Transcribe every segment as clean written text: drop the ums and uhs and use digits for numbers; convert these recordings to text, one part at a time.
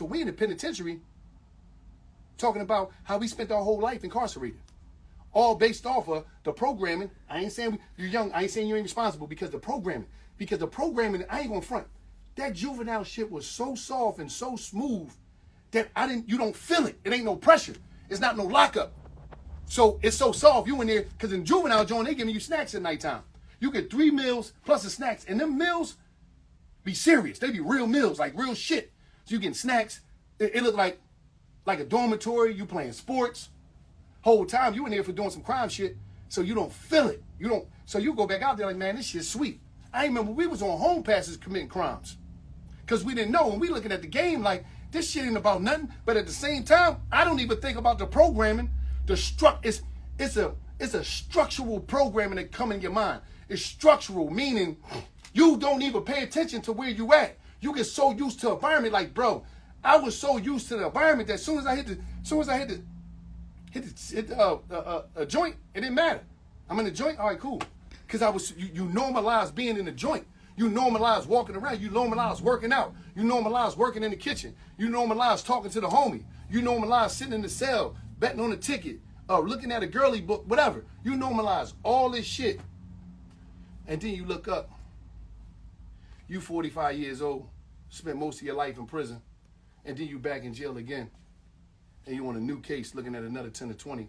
So we in the penitentiary talking about how we spent our whole life incarcerated. All based off of the programming. I ain't saying you're young. I ain't saying you ain't responsible because the programming. Because the programming, I ain't gonna front. That juvenile shit was so soft and so smooth that you don't feel it. It ain't no pressure. It's not no lockup. So it's so soft. You in there, because in juvenile joint, they giving you snacks at nighttime. You get 3 meals plus the snacks. And them meals be serious. They be real meals, like real shit. So you getting snacks. It look like a dormitory. You playing sports. Whole time you in there for doing some crime shit, so you don't feel it. So you go back out there like, man, this shit's sweet. I remember we was on home passes committing crimes. Because we didn't know, and we looking at the game like, this shit ain't about nothing. But at the same time, I don't even think about the programming. It's a structural programming that come in your mind. It's structural, meaning you don't even pay attention to where you at. You get so used to the environment, like, bro, I was so used to the environment that as soon as I hit a joint, it didn't matter. I'm in the joint, all right, cool. Because you normalize being in the joint. You normalize walking around. You normalize working out. You normalize working in the kitchen. You normalize talking to the homie. You normalize sitting in the cell, betting on a ticket, looking at a girly book, whatever. You normalize all this shit. And then you look up. You 45 years old, spent most of your life in prison, and then you back in jail again. And you on a new case looking at another 10 to 20.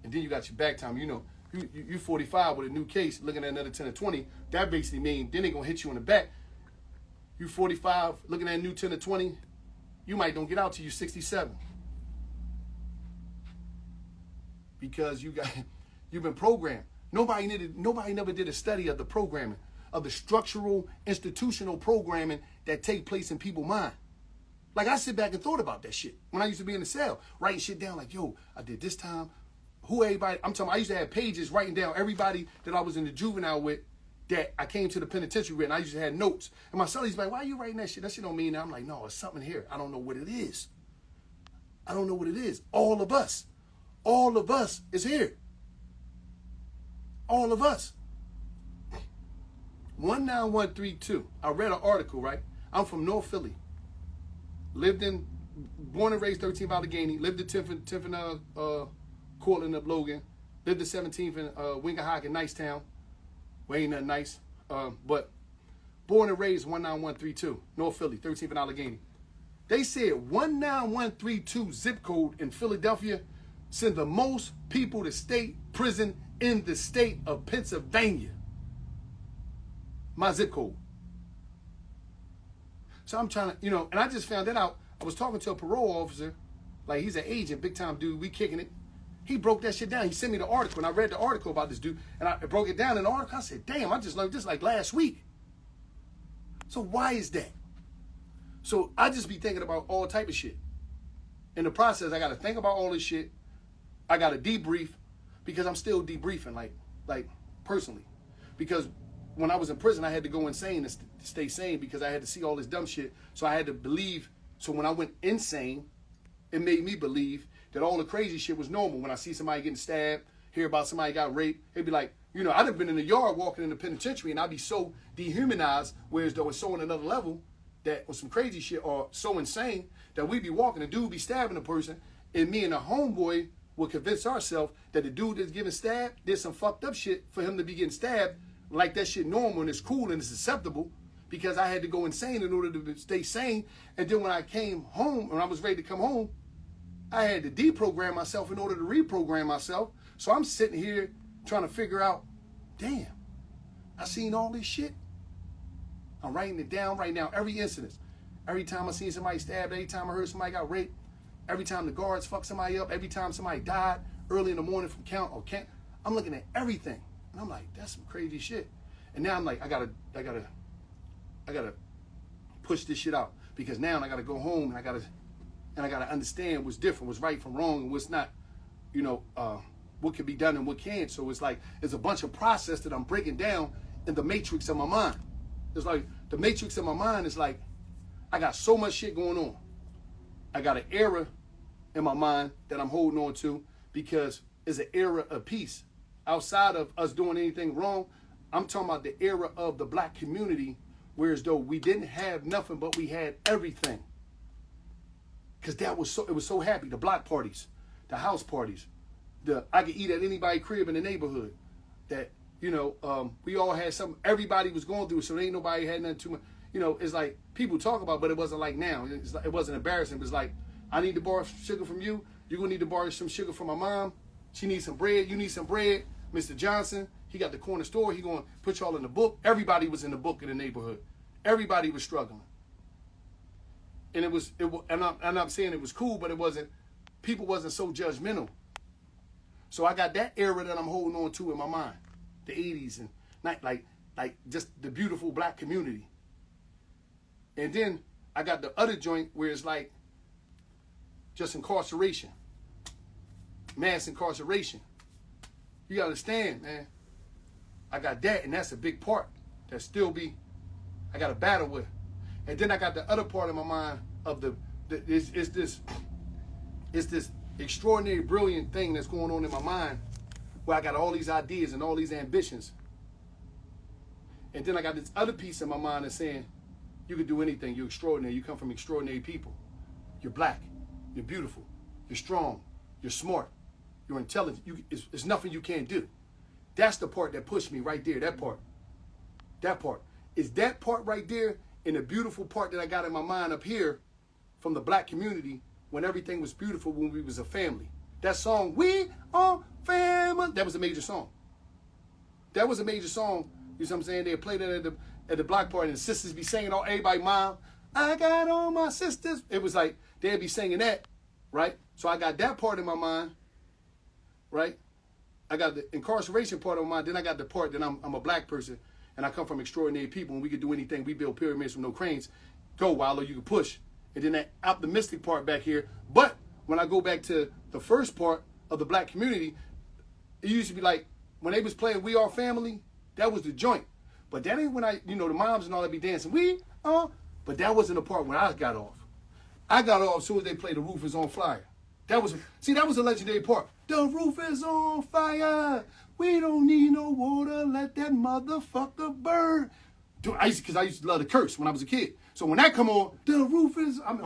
And then you got your back time. You know, you 45 with a new case looking at another 10 to 20. That basically means then they going to hit you in the back. You 45 looking at a new 10 to 20. You might don't get out till you 67. Because you've been programmed. Nobody never did a study of the programming, of the structural, institutional programming that take place in people's mind. Like, I sit back and thought about that shit when I used to be in the cell, writing shit down like, yo, I did this time, who everybody, I'm talking, I used to have pages writing down everybody that I was in the juvenile with that I came to the penitentiary with, and I used to have notes. And my son, he's like, why are you writing that shit? That shit don't mean that. I'm like, no, it's something here. I don't know what it is. I don't know what it is. All of us is here. All of us. 19132. I read an article, right? I'm from North Philly. Born and raised 13th Allegheny, lived at 10th and Cortland up Logan, lived at 17th in Wingahock in Nicetown, where ain't nothing nice, but born and raised 19132, North Philly, 13th and Allegheny. They said 19132 zip code in Philadelphia send the most people to state prison in the state of Pennsylvania. My zip code. So I'm trying to, and I just found that out. I was talking to a parole officer, like he's an agent, big time dude, we kicking it. He broke that shit down. He sent me the article, and I read the article about this dude, and I broke it down in the article. I said, damn, I just learned this like last week. So why is that? So I just be thinking about all type of shit. In the process, I got to think about all this shit. I got to debrief, because I'm still debriefing, like personally. Because when I was in prison, I had to go insane to stay sane because I had to see all this dumb shit. So I had to believe. So when I went insane, it made me believe that all the crazy shit was normal. When I see somebody getting stabbed, hear about somebody got raped, it'd be like, I'd have been in the yard walking in the penitentiary and I'd be so dehumanized, whereas though it's so on another level that was some crazy shit or so insane that we'd be walking, the dude be stabbing a person, and me and the homeboy would convince ourselves that the dude that's getting stabbed did some fucked up shit for him to be getting stabbed, like that shit normal and it's cool and it's acceptable, because I had to go insane in order to stay sane. And then when I came home, when I was ready to come home, I had to deprogram myself in order to reprogram myself. So I'm sitting here trying to figure out, damn, I seen all this shit. I'm writing it down right now, every incident. Every time I seen somebody stabbed, every time I heard somebody got raped, every time the guards fucked somebody up, every time somebody died early in the morning from can't. I'm looking at everything. And I'm like, that's some crazy shit. And now I'm like, I gotta push this shit out, because now I gotta go home and I gotta understand what's different, what's right from wrong, and what's not, what can be done and what can't. So it's like, it's a bunch of process that I'm breaking down in the matrix of my mind. It's like, the matrix of my mind is like, I got so much shit going on. I got an era in my mind that I'm holding on to, because it's an era of peace. Outside of us doing anything wrong, I'm talking about the era of the black community, whereas though we didn't have nothing, but we had everything. Because it was so happy. The block parties, the house parties, I could eat at anybody's crib in the neighborhood. That, you know, we all had something, everybody was going through it, so ain't nobody had nothing too much. You know, it's like people talk about, but it wasn't like now. It wasn't embarrassing. It was like, I need to borrow sugar from you. You're going to need to borrow some sugar from my mom. She needs some bread. You need some bread. Mr. Johnson, he got the corner store. He going to put y'all in the book. Everybody was in the book in the neighborhood. Everybody was struggling. And I'm saying it was cool, but people wasn't so judgmental. So I got that era that I'm holding on to in my mind. The 80s and like just the beautiful black community. And then I got the other joint where it's like just incarceration. Mass incarceration. You gotta understand, man. I got that, and that's a big part that I got to battle with. And then I got the other part of my mind of it's this extraordinary, brilliant thing that's going on in my mind where I got all these ideas and all these ambitions. And then I got this other piece in my mind that's saying, you can do anything. You're extraordinary. You come from extraordinary people. You're black. You're beautiful. You're strong. You're smart. You're intelligent. It's nothing you can't do. That's the part that pushed me right there. That part. Is that part right there and the beautiful part that I got in my mind up here from the black community when everything was beautiful when we was a family. That song, We Are Family, that was a major song. That was a major song. You know what I'm saying? They played it at the block party and the sisters be singing, everybody, Mom, I got all my sisters. It was like, they'd be singing that, right? So I got that part in my mind, right? I got the incarceration part of my mind. Then I got the part that I'm a black person and I come from extraordinary people and we could do anything. We build pyramids from no cranes. Go, Wallo, you can push. And then that optimistic part back here. But when I go back to the first part of the black community, it used to be like, when they was playing We Are Family, that was the joint. But that ain't when the moms and all that be dancing, we are, but that wasn't the part when I got off. I got off as soon as they played The Roof Is On Fire. That was a legendary part. The roof is on fire. We don't need no water. Let that motherfucker burn. Dude, I used to love to curse when I was a kid. So when that come on, the roof is, I'm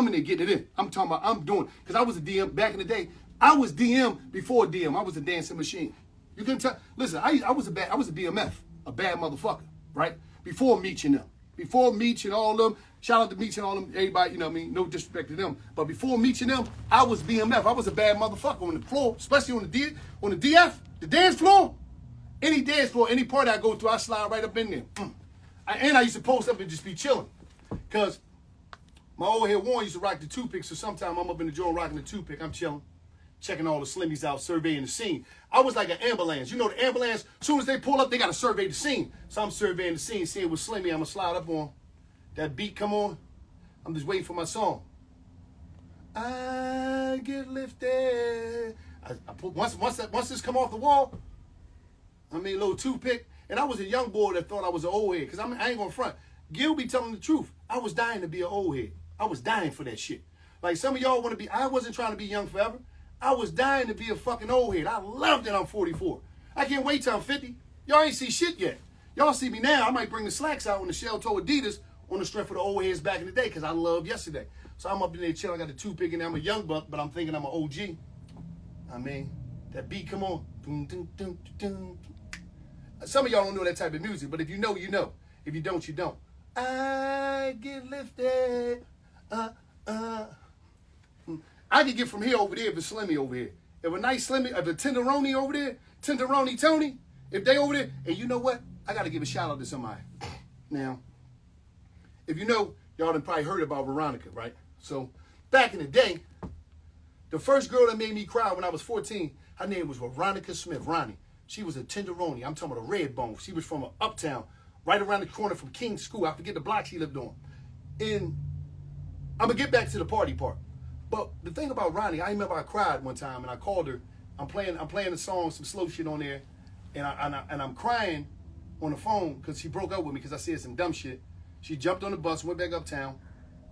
in there getting it in. I'm talking about, I'm doing, because I was a DM back in the day. I was DM before DM. I was a dancing machine. You can tell. Listen, I was a BMF, a bad motherfucker, right? Before Meech and them. Before Meech and all them. Shout out to Meech and all them, everybody, you know what I mean? No disrespect to them. But before Meech and them, I was BMF. I was a bad motherfucker on the floor, especially on the DF, the dance floor. Any dance floor, any party I go through, I slide right up in there. And I used to post up and just be chilling. Because my old head Warren used to rock the toothpick, so sometimes I'm up in the joint rocking the toothpick. I'm chilling, checking all the slimmies out, surveying the scene. I was like an ambulance. You know the ambulance, as soon as they pull up, they got to survey the scene. So I'm surveying the scene, seeing what Slimmy I'm going to slide up on. That beat come on, I'm just waiting for my song. I get lifted. I put once this come off the wall, I mean a little toothpick, and I was a young boy that thought I was an old head, because I ain't gonna front. Gil be telling the truth. I was dying to be an old head. I was dying for that shit. Like some of y'all want to be, I wasn't trying to be young forever. I was dying to be a fucking old head. I love that I'm 44. I can't wait till I'm 50. Y'all ain't see shit yet. Y'all see me now. I might bring the slacks out on the shell-toe Adidas on the strength of the old heads back in the day because I love yesterday. So I'm up in there chilling. I got the toothpick in there. I'm a young buck, but I'm thinking I'm an OG. I mean, that beat come on. Dun, dun, dun, dun. Some of y'all don't know that type of music, but if you know, you know. If you don't, you don't. I get lifted. I could get from here over there if it's Slimmy over here. If a nice Slimmy, if a Tenderoni over there, Tenderoni Tony, if they over there, and you know what? I got to give a shout out to somebody. Now, if you know, y'all done probably heard about Veronica, right? So, back in the day, the first girl that made me cry when I was 14, her name was Veronica Smith, Ronnie. She was a Tenderoni. I'm talking about a red bone. She was from uptown, right around the corner from King's School. I forget the block she lived on. And I'm going to get back to the party part. But the thing about Ronnie, I remember I cried one time and I called her. I'm playing the song, some slow shit on there, and I'm crying on the phone because she broke up with me because I said some dumb shit. She jumped on the bus, went back uptown.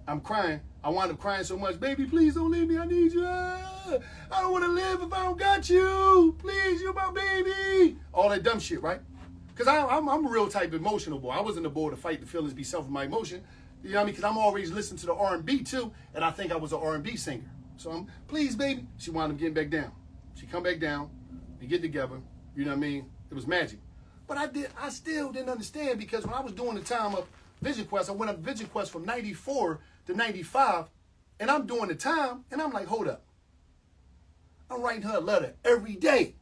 I'm crying. I wound up crying so much. Baby, please don't leave me. I need you. I don't want to live if I don't got you. Please, you're my baby. All that dumb shit, right? Because I'm a real type of emotional boy. I wasn't the boy to fight the feelings, be self in my emotion. You know what I mean? Because I'm always listening to the R&B too, and I think I was an R&B singer. So I'm, please, baby. She wound up getting back down. She come back down, we get together. You know what I mean? It was magic. But I still didn't understand, because when I was doing the time of Vision Quest, I went on Vision Quest from 94 to 95, and I'm doing the time, and I'm like, hold up. I'm writing her a letter every day.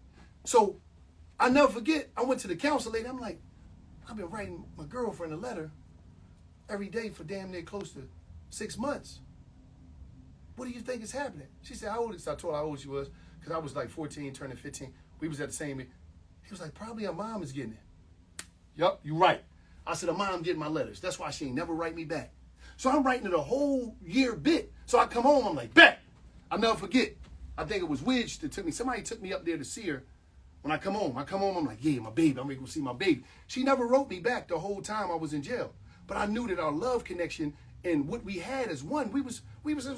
So I never forget, I went to the council lady. I'm like, I've been writing my girlfriend a letter every day for damn near close to 6 months. What do you think is happening? She said, how old is she? I told her how old she was, because I was like 14, turning 15. We was at the same age. He was like, probably her mom is getting it. Yup, you right. I said, her mom getting my letters. That's why she ain't never write me back. So I'm writing it a whole year bit. So I come home, I'm like, bet. I'll never forget. I think it was Widge that took me. Somebody took me up there to see her. When I come home, I'm like, yeah, my baby. I'm going to go see my baby. She never wrote me back the whole time I was in jail. But I knew that our love connection and what we had as one, it was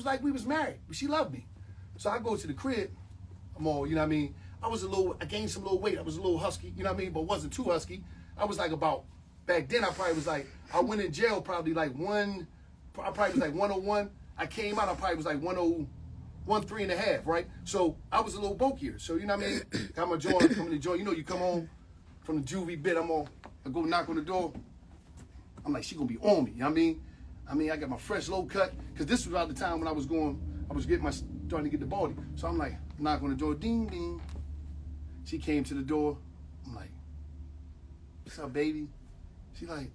like we was married. She loved me. So I go to the crib. I'm all, you know what I mean? I gained some little weight. I was a little husky, you know what I mean? But wasn't too husky. I was like back then I probably was like, I went in jail probably like I probably was like 101. I came out, I probably was like 103.5, right? So I was a little bulkier. So, you know what I mean? Got my jaw, I'm coming to jaw. You know, you come home from the juvie bit, I go knock on the door. I'm like, she gonna be on me, you know what I mean? I got my fresh low cut, because this was about the time when I was starting to get the body. So I'm like, knock on the door, ding, ding. She came to the door. I'm like, what's up, baby? She like,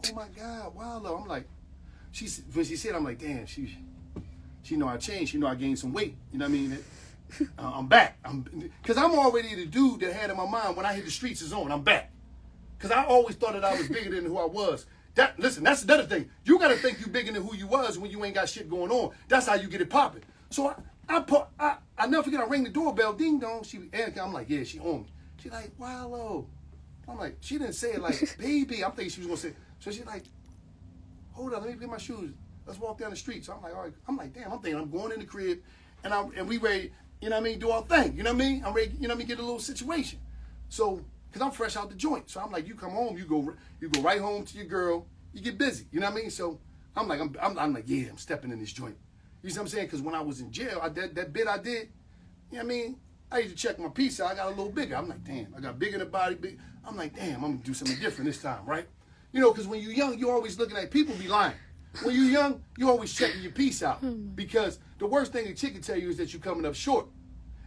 oh my God, Wallo. I'm like, when she said, I'm like, damn, she know I changed. She know I gained some weight. You know what I mean? I'm back. Because I'm already the dude that had in my mind, when I hit the streets is on, I'm back. Because I always thought that I was bigger than who I was. Listen, that's another thing. You got to think you bigger than who you was when you ain't got shit going on. That's how you get it popping. So I never forget, I ring the doorbell, ding dong. I'm like, yeah, she on me. She like, Wallo. I'm like, she didn't say it like, baby. I'm thinking she was going to say, so she's like, hold up, let me get my shoes. Let's walk down the street. So I'm like, all right. I'm like, damn, I'm thinking I'm going in the crib, and we ready, you know what I mean, do our thing. You know what I mean? I'm ready, you know what I mean, get a little situation. So, because I'm fresh out the joint. So I'm like, you come home, you go right home to your girl, you get busy. You know what I mean? So I'm like, I'm like, yeah, I'm stepping in this joint. You see what I'm saying? Because when I was in jail, that bit I did, you know what I mean? I used to check my piece out. I got a little bigger. I'm like, damn, I got bigger in the body. Big. I'm like, damn, I'm going to do something different this time, right? You know, because when you're young, you're always looking at people be lying. When you're young, you're always checking your piece out. Because the worst thing a chick can tell you is that you're coming up short.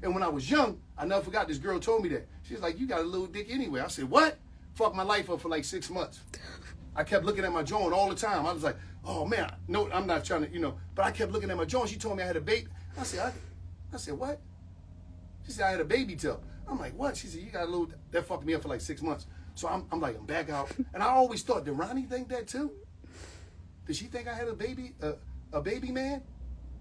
And when I was young, I never forgot, this girl told me that. She was like, you got a little dick anyway. I said, what? Fucked my life up for like 6 months. I kept looking at my joint all the time. I was like, oh man, no, I'm not trying to, you know. But I kept looking at my joint. She told me I had a baby. I said, what? She said, I had a baby tub. I'm like, what? She said, you got a little, that fucked me up for like 6 months. So I'm like, I'm back out. And I always thought, did Ronnie think that too? Did she think I had a baby man?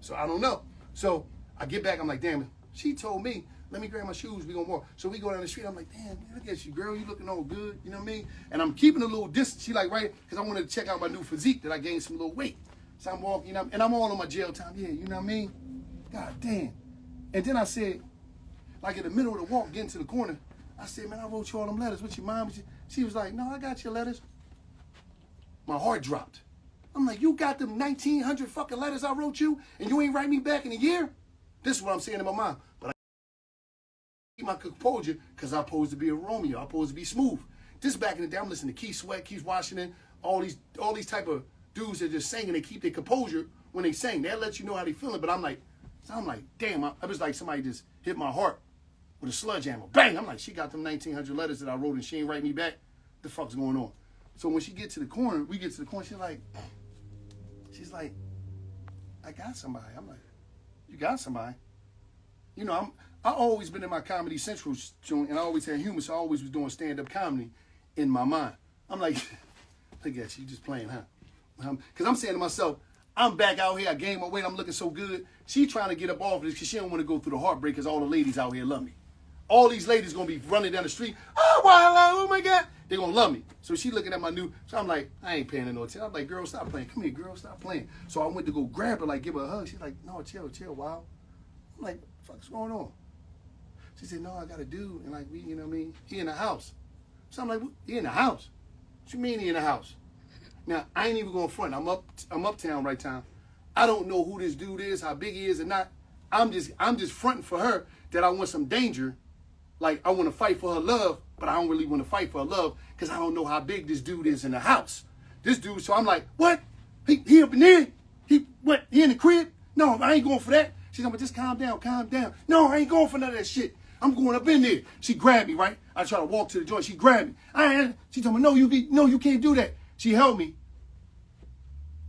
So I don't know. So I get back, I'm like, damn it. She told me, let me grab my shoes, we gonna walk. So we go down the street, I'm like, damn, look at you, girl, you looking all good, you know what I mean? And I'm keeping a little distance. She like, right, because I wanted to check out my new physique, that I gained some little weight. So I'm walking, you know, and I'm all on my jail time, yeah, you know what I mean? God damn. And then I said, like in the middle of the walk, getting to the corner, I said, man, I wrote you all them letters. What's your mom? She was like, no, I got your letters. My heart dropped. I'm like, you got them 1,900 fucking letters I wrote you, and you ain't write me back in a year? This is what I'm saying in my mind. But I keep my composure, because I'm supposed to be a Romeo. I'm supposed to be smooth. This back in the day, I'm listening to Keith Sweat, Keith Washington, all these type of dudes that just sing and they keep their composure when they sing. They'll let you know how they feeling. But I'm like, damn, I was like somebody just hit my heart with a sludge hammer. Bang! I'm like, she got them 1,900 letters that I wrote and she ain't write me back. What the fuck's going on? So when she get to the corner, she's like, I got somebody. I'm like, you got somebody? You know, I always been in my Comedy Central joint, and I always had humor, so I always was doing stand-up comedy in my mind. I'm like, look at you just playing, huh? Because I'm saying to myself, I'm back out here, I gained my weight, I'm looking so good. She trying to get up off of this because she don't want to go through the heartbreak because all the ladies out here love me. All these ladies going to be running down the street, oh, Wallo, oh my God. They're going to love me. So she looking at my new, so I'm like, I ain't paying her no attention. I'm like, girl, stop playing. Come here, girl, stop playing. So I went to go grab her, like give her a hug. She's like, no, chill, Wallo. I'm like, what the fuck's going on? She said, no, I got a dude, and like, we, you know what I mean? He in the house. So I'm like, he in the house? What you mean he in the house? Now, I ain't even going front. I'm uptown right now. I don't know who this dude is, how big he is or not. I'm just fronting for her that I want some danger. Like, I want to fight for her love, but I don't really want to fight for her love because I don't know how big this dude is in the house. This dude, so I'm like, what? He up in there? He in the crib? No, I ain't going for that. She's like, just calm down, calm down. No, I ain't going for none of that shit. I'm going up in there. She grabbed me, right? I try to walk to the joint. She grabbed me. She told me, no, you can't do that. She held me.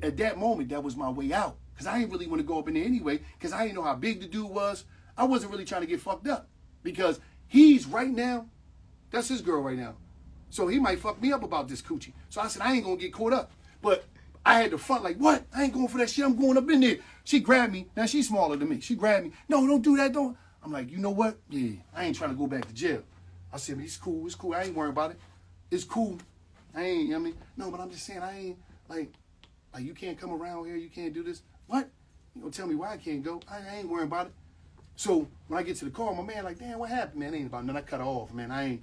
At that moment, that was my way out. Because I didn't really want to go up in there anyway, because I didn't know how big the dude was. I wasn't really trying to get fucked up. Because he's right now, that's his girl right now. So he might fuck me up about this coochie. So I said, I ain't going to get caught up. But I had to front like, what? I ain't going for that shit. I'm going up in there. She grabbed me. Now, she's smaller than me. She grabbed me. No, don't do that. Don't. I'm like, you know what? Yeah, I ain't trying to go back to jail. I said, it's cool. It's cool. I ain't worrying about it. It's cool. I ain't, you know what I mean? No, but I'm just saying, I ain't, like you can't come around here. You can't do this. What? You gonna tell me why I can't go? I ain't worrying about it. So when I get to the car, my man like, damn, what happened, man? Ain't about nothing. I cut her off, man. Man,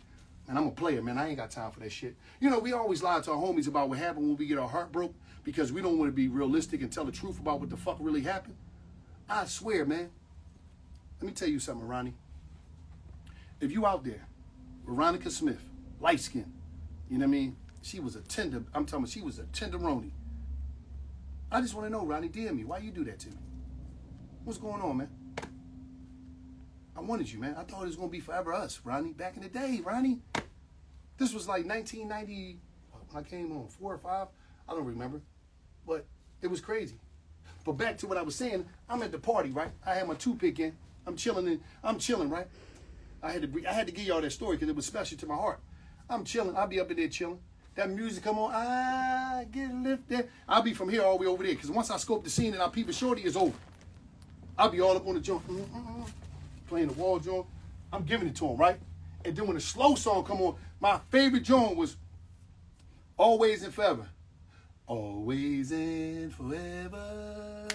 I'm a player, man. I ain't got time for that shit. You know, we always lie to our homies about what happened when we get our heart broke because we don't want to be realistic and tell the truth about what the fuck really happened. I swear, man. Let me tell you something, Ronnie. If you out there, Veronica Smith, light skin, you know what I mean? She was a tender, I'm talking about she was a tenderoni. I just want to know, Ronnie, DM me. Why you do that to me? What's going on, man? I wanted you, man. I thought it was going to be forever us, Ronnie. Back in the day, Ronnie. This was like 1990, when I came on, 4 or 5. I don't remember. But it was crazy. But back to what I was saying, I'm at the party, right? I had my toothpick in. I'm chilling, right? I had to give y'all that story because it was special to my heart. I'm chilling. I'll be up in there chilling. That music come on, I get lifted. I'll be from here all the way over there because once I scope the scene and I peep a shorty, it's over. I'll be all up on the joint, playing the wall joint. I'm giving it to him, right? And then when the slow song come on, my favorite joint was Always and Forever. Always and forever.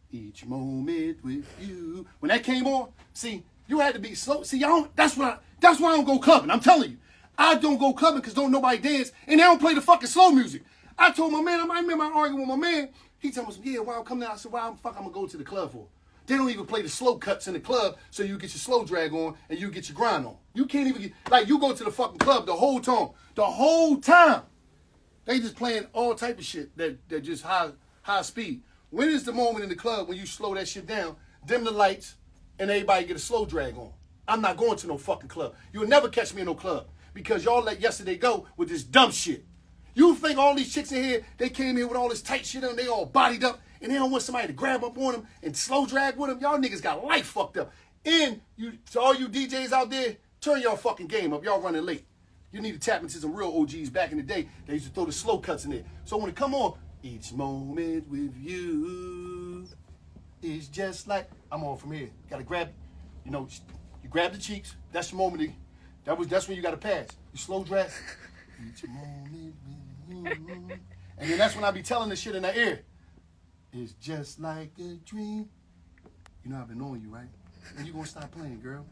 Each moment with you. When that came on, see, you had to be slow. See, that's why I don't go clubbing. I'm telling you. I don't go clubbing because don't nobody dance and they don't play the fucking slow music. I told my man, I remember arguing with my man. He told me, yeah, why I'm coming out? I said, why the fuck I'm going to go to the club for? They don't even play the slow cuts in the club so you get your slow drag on and you get your grind on. You can't even get, like you go to the fucking club the whole time. They just playing all type of shit that just high speed. When is the moment in the club when you slow that shit down, dim the lights, and everybody get a slow drag on? I'm not going to no fucking club. You'll never catch me in no club because y'all let yesterday go with this dumb shit. You think all these chicks in here, they came here with all this tight shit on, they all bodied up, and they don't want somebody to grab up on them and slow drag with them? Y'all niggas got life fucked up. And to all you DJs out there, turn your fucking game up. Y'all running late. You need to tap into some real OGs back in the day. They used to throw the slow cuts in there. So when it come on, each moment with you is just like, I'm on from here. Gotta grab, you grab the cheeks. That's the moment. That's when you gotta pass. You slow drag. Each moment with you. And then that's when I be telling this shit in the ear. It's just like a dream. You know I've been knowing you, right? When you gonna stop playing, girl?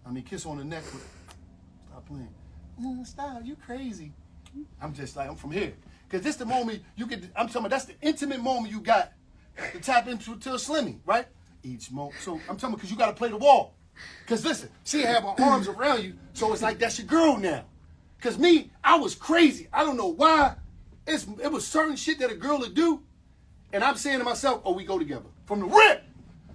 I mean, kiss on the neck, but stop playing. Stop, you crazy. I'm just like, I'm from here. Because this the moment you get, I'm talking about, that's the intimate moment you got to tap into to a slimmy, right? Each moment. So I'm talking about, because you got to play the wall. Because listen, she have her arms around you, so it's like that's your girl now. Because me, I was crazy. I don't know why. It was certain shit that a girl would do, and I'm saying to myself, oh, we go together. From the rip.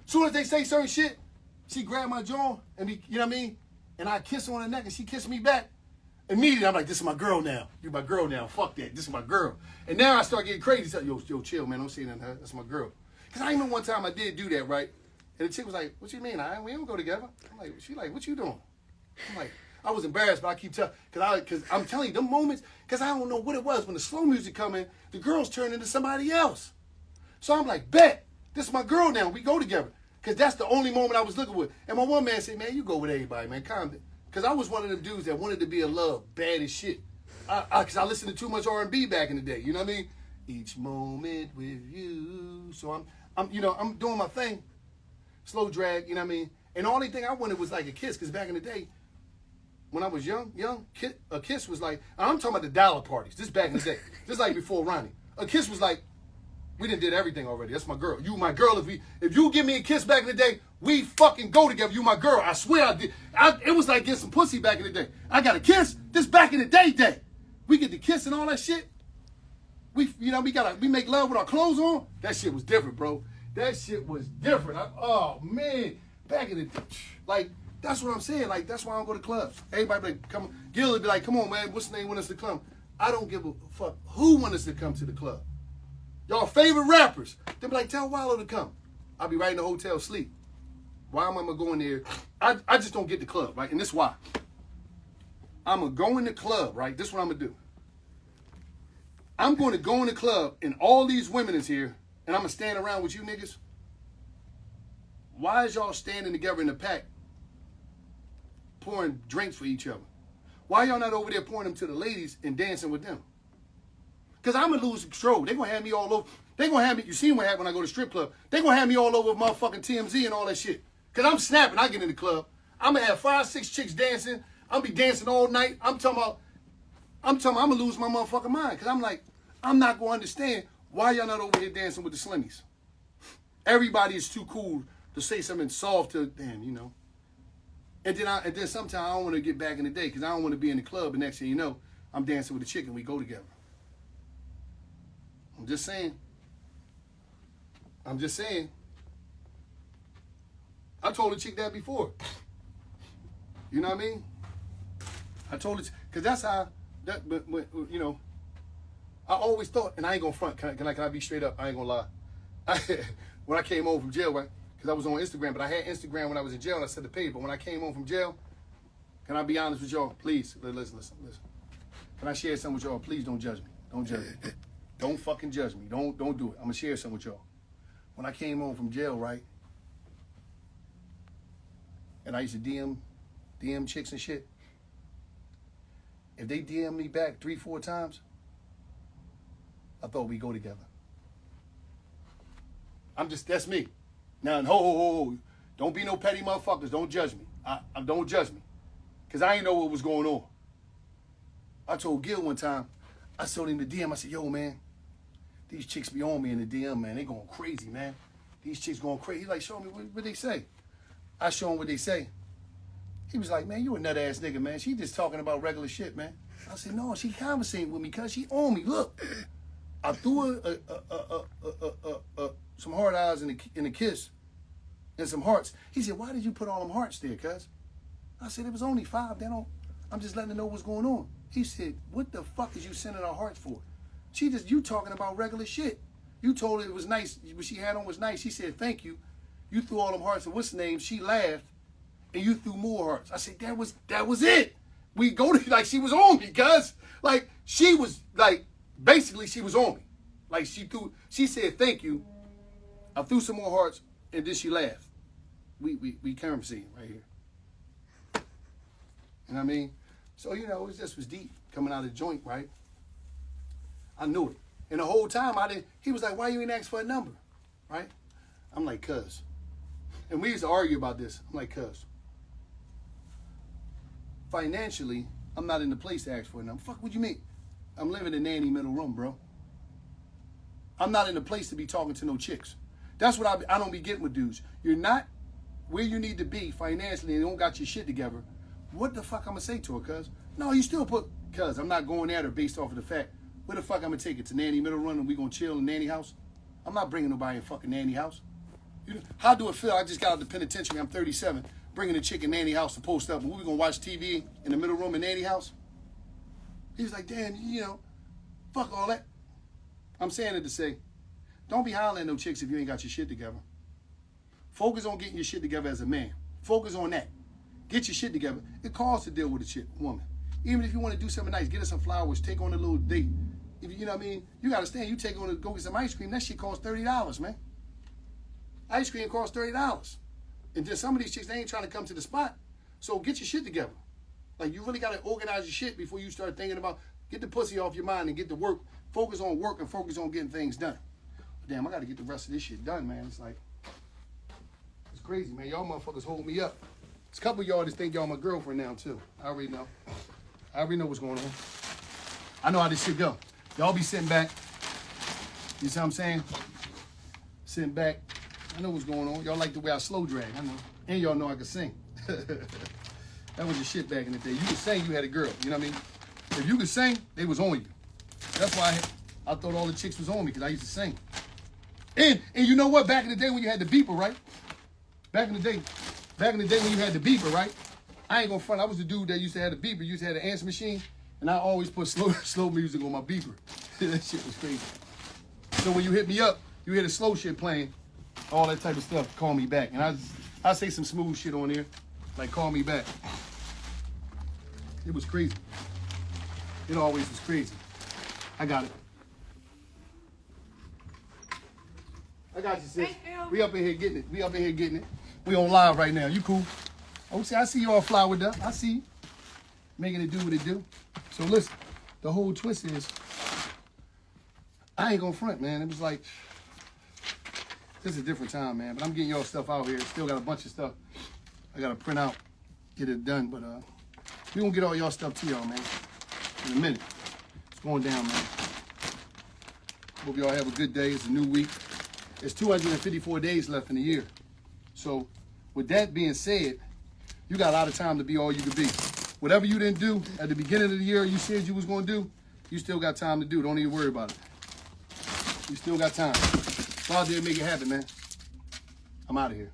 Soon as they say certain shit, she grabbed my jaw, and you know what I mean? And I kiss her on the neck, and she kissed me back. Immediately, I'm like, this is my girl now. You my girl now. Fuck that. This is my girl. And now I start getting crazy. So, yo, chill, man. Don't say nothing to her. That's my girl. Because I remember one time I did do that, right? And the chick was like, what you mean? We don't go together. I'm like, she like, what you doing? I'm like, I was embarrassed, but I keep telling, because I'm telling you, them moments, because I don't know what it was. When the slow music come in, the girls turn into somebody else. So I'm like, bet. This is my girl now. We go together. Because that's the only moment I was looking with. And my one man said, man, you go with everybody, man. Calm down. Because I was one of them dudes that wanted to be in love bad as shit. Because I listened to too much R&B back in the day. You know what I mean? Each moment with you. So I'm doing my thing. Slow drag, you know what I mean? And the only thing I wanted was like a kiss. Because back in the day, when I was young, a kiss was like, I'm talking about the dollar parties. This back in the day. This like before Ronnie. A kiss was like, we done did everything already. That's my girl. You my girl. If you give me a kiss back in the day, we fucking go together. You my girl. I swear I did. It was like getting some pussy back in the day. I got a kiss. This back in the day. We get to kiss and all that shit. We make love with our clothes on. That shit was different, bro. That shit was different. Oh man, back in the like. That's what I'm saying. Like, that's why I don't go to clubs. Everybody be like, come. Gil would be like, come on, man. What's the name want us to come? I don't give a fuck who want us to come to the club. Y'all favorite rappers. They be like, tell Wallo to come. I'll be right in the hotel sleep. Why am I going there? I just don't get the club, right? And this is why. I'm going to go in the club, right? This is what I'm going to do. I'm going to go in the club and all these women is here and I'm going to stand around with you niggas. Why is y'all standing together in the pack pouring drinks for each other? Why y'all not over there pouring them to the ladies and dancing with them? Because I'm going to lose control. They're going to have me all over. They're going to have me. You seen what happened when I go to strip club. They're going to have me all over motherfucking TMZ and all that shit. Because I'm snapping. I get in the club. I'm going to have 5, 6 chicks dancing. I'm be dancing all night. I'm going to lose my motherfucking mind. Because I'm like, I'm not going to understand why y'all not over here dancing with the slimmies. Everybody is too cool to say something soft to them, you know. And then sometimes I don't want to get back in the day because I don't want to be in the club. And next thing you know, I'm dancing with a chick and we go together. I'm just saying. I told a chick that before. You know what I mean? I told it because that's how that. But you know, I always thought, and I ain't gonna front. Can I be straight up? I ain't gonna lie. When I came home from jail, right? Because I was on Instagram, but I had Instagram when I was in jail and I said the page. But when I came home from jail, can I be honest with y'all? Please, listen. Can I share something with y'all? Please don't judge me. Don't judge me. Don't fucking judge me. Don't do it. I'm going to share something with y'all. When I came home from jail, right? And I used to DM chicks and shit. If they DM me back 3, 4 times, I thought we'd go together. That's me. Now, ho. Don't be no petty motherfuckers. Don't judge me. Don't judge me. Because I ain't know what was going on. I told Gil one time, I told him the DM, I said, yo, man, these chicks be on me in the DM, man. They going crazy, man. These chicks going crazy. He like, show me what they say. I show him what they say. He was like, man, you a nut ass nigga, man. She just talking about regular shit, man. I said, no, she conversating with me because she on me. Look, I threw some hard eyes in a kiss and some hearts. He said, why did you put all them hearts there, cuz? I said, it was only 5. I'm just letting her know what's going on. He said, what the fuck is you sending her hearts for? You talking about regular shit. You told her it was nice. What she had on was nice. She said, thank you. You threw all them hearts and what's the name? She laughed and you threw more hearts. I said, that was it. We go to, like, she was on me, cuz. Like, she was, like, basically she was on me. Like, she said, thank you. I threw some more hearts, and then she laughed. We conversating right here. You know what I mean? So, you know, it just was deep coming out of the joint, right? I knew it. And the whole time, he was like, why you ain't ask for a number, right? I'm like, cuz. And we used to argue about this. I'm like, cuz. Financially, I'm not in the place to ask for a number. Fuck, what you mean? I'm living in nanny middle room, bro. I'm not in the place to be talking to no chicks. That's what I don't be getting with dudes. You're not where you need to be financially and you don't got your shit together. What the fuck I'm gonna say to her, cuz? No, you still put, cuz I'm not going at her based off of the fact, where the fuck I'm gonna take it to nanny middle run and we gonna chill in nanny house? I'm not bringing nobody in fucking nanny house. How do it feel? I just got out of the penitentiary. I'm 37, bringing a chick in nanny house to post up and we gonna watch TV in the middle room in nanny house? He was like, damn, you know, fuck all that. I'm saying it to say, don't be hollering at no chicks if you ain't got your shit together. Focus on getting your shit together as a man. Focus on that. Get your shit together. It costs to deal with a chick, woman. Even if you want to do something nice, get her some flowers, take on a little date. If you know what I mean? You gotta stand. You take on go get some ice cream. That shit costs $30, man. Ice cream costs $30. And then some of these chicks, they ain't trying to come to the spot. So get your shit together. Like, you really gotta organize your shit before you start thinking about, get the pussy off your mind and get to work. Focus on work and focus on getting things done. Damn, I gotta get the rest of this shit done, man. It's like, it's crazy, man. Y'all motherfuckers hold me up. There's a couple of y'all that think y'all my girlfriend now, too. I already know. I already know what's going on. I know how this shit go. Y'all be sitting back. You see what I'm saying? Sitting back. I know what's going on. Y'all like the way I slow drag. I know. And y'all know I can sing. That was the shit back in the day. You could sing, you had a girl. You know what I mean? If you could sing, they was on you. That's why I thought all the chicks was on me, because I used to sing. And you know what? Back in the day when you had the beeper, right? Back in the day when you had the beeper, right? I ain't gonna front. I was the dude that used to have the beeper. Used to have the answer machine, and I always put slow music on my beeper. That shit was crazy. So when you hit me up, you hear the slow shit playing, all that type of stuff. Call me back, and I say some smooth shit on there, like call me back. It was crazy. It always was crazy. I got it. I got you, sis. We up in here getting it. We on live right now. You cool? Oh, see, I see you all flowered up. I see you. Making it do what it do. So listen, the whole twist is, I ain't gonna front, man. It was like, this is a different time, man. But I'm getting y'all stuff out here. Still got a bunch of stuff I gotta print out, get it done. But we gonna get all y'all stuff to y'all, man, in a minute. It's going down, man. Hope y'all have a good day. It's a new week. There's 254 days left in the year. So with that being said, you got a lot of time to be all you can be. Whatever you didn't do at the beginning of the year you said you was going to do, you still got time to do. Don't even worry about it. You still got time. Go out there and make it happen, man. I'm out of here.